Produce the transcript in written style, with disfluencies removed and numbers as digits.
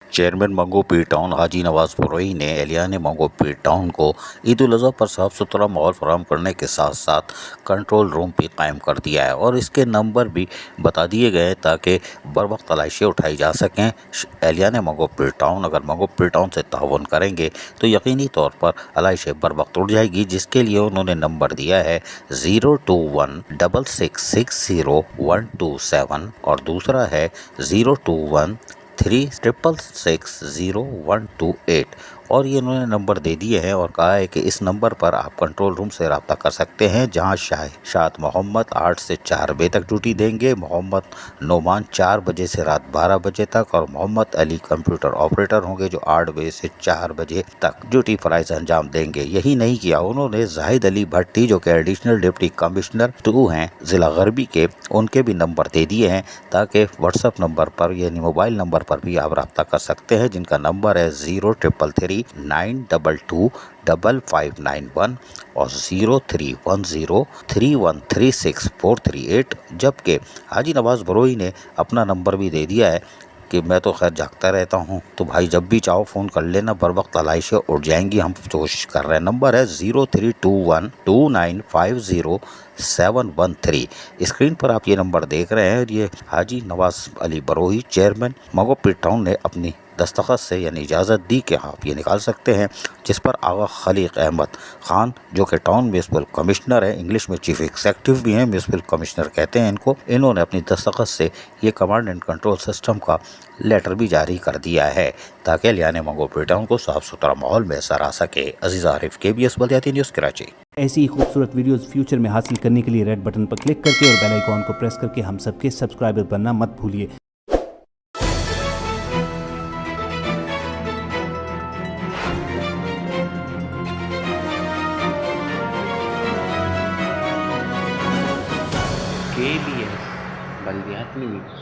Chairman मंगो पीर town हाजी नवाज बरोही ने एहलियान मंगो पीर town को ईद उल अज़हा पर साफ़ सुथरा माहौल फराहम करने के साथ साथ कंट्रोल रूम भी कायम कर दिया है और इसके नंबर भी बता दिए गए ताकि बर वक्त तलाशियाँ उठाई जा सकें। एहलियान मंगो पीर टाउन अगर मंगो पीर टाउन से ताउन करेंगे तो यकीनी तौर पर तलाशियाँ बर वक्त उठ जाएगी, जिसके लिए उन्होंने नंबर दिया है 021666127 और दूसरा है 02136660128 और ये इन्होंने नंबर दे दिए हैं और कहा है कि इस नंबर पर आप कंट्रोल रूम से रब्ता कर सकते हैं, जहां शाद मोहम्मद 8 से 4 बजे तक ड्यूटी देंगे, मोहम्मद नोमान 4 बजे से रात 12 बजे तक और मोहम्मद अली कंप्यूटर ऑपरेटर होंगे जो 8 बजे से 4 बजे तक ड्यूटी फराइज अंजाम देंगे। यही नहीं किया, उन्होंने जाहिद अली भट्टी जो कि एडिशनल डिप्टी कमिश्नर 2 हैं जिला गरबी के, उनके भी नंबर दे दिए हैं ताकि व्हाट्सएप नंबर पर यानी मोबाइल नंबर पर भी आप रब्ता कर सकते हैं, जिनका नंबर है 0333922591 और 031031364338। जबकि हाजी नवाज बरोही ने अपना नंबर भी दे दिया है कि मैं तो खैर जागता रहता हूं, तो भाई जब भी चाहो फ़ोन कर लेना, बर वक्त तलाशियाँ उठ जाएंगी, हम कोशिश कर रहे हैं। नंबर है 03212950 स्क्रीन पर आप ये नंबर देख रहे हैं। ये हाजी नवाज अली बरोही चेयरमैन मंगो पीर टाउन ने अपनी दस्तखत से यानी इजाज़त दी कि आप ये निकाल सकते हैं, जिस पर आगा खलीक अहमद खान जो कि टाउन म्यूनसिपल कमिश्नर है, इंग्लिश में चीफ एग्जीक्यूटिव भी हैं, म्यूनसिपल कमिश्नर कहते हैं इनको, इन्होंने अपनी दस्तखत से ये कमांड एंड कंट्रोल सिस्टम का लेटर भी जारी कर दिया है ताकि एहलियान मंगो पीर टाउन को साफ सुथरा माहौल मैसर आ सके। अजीज़ आरिफ, KBS बल्दियाती न्यूज़ कराची। ऐसी ही खूबसूरत वीडियोस फ्यूचर में हासिल करने के लिए रेड बटन पर क्लिक करके और बेल आइकॉन को प्रेस करके हम सबके सब्सक्राइबर बनना मत भूलिए। KBS बल्दियाती न्यूज़।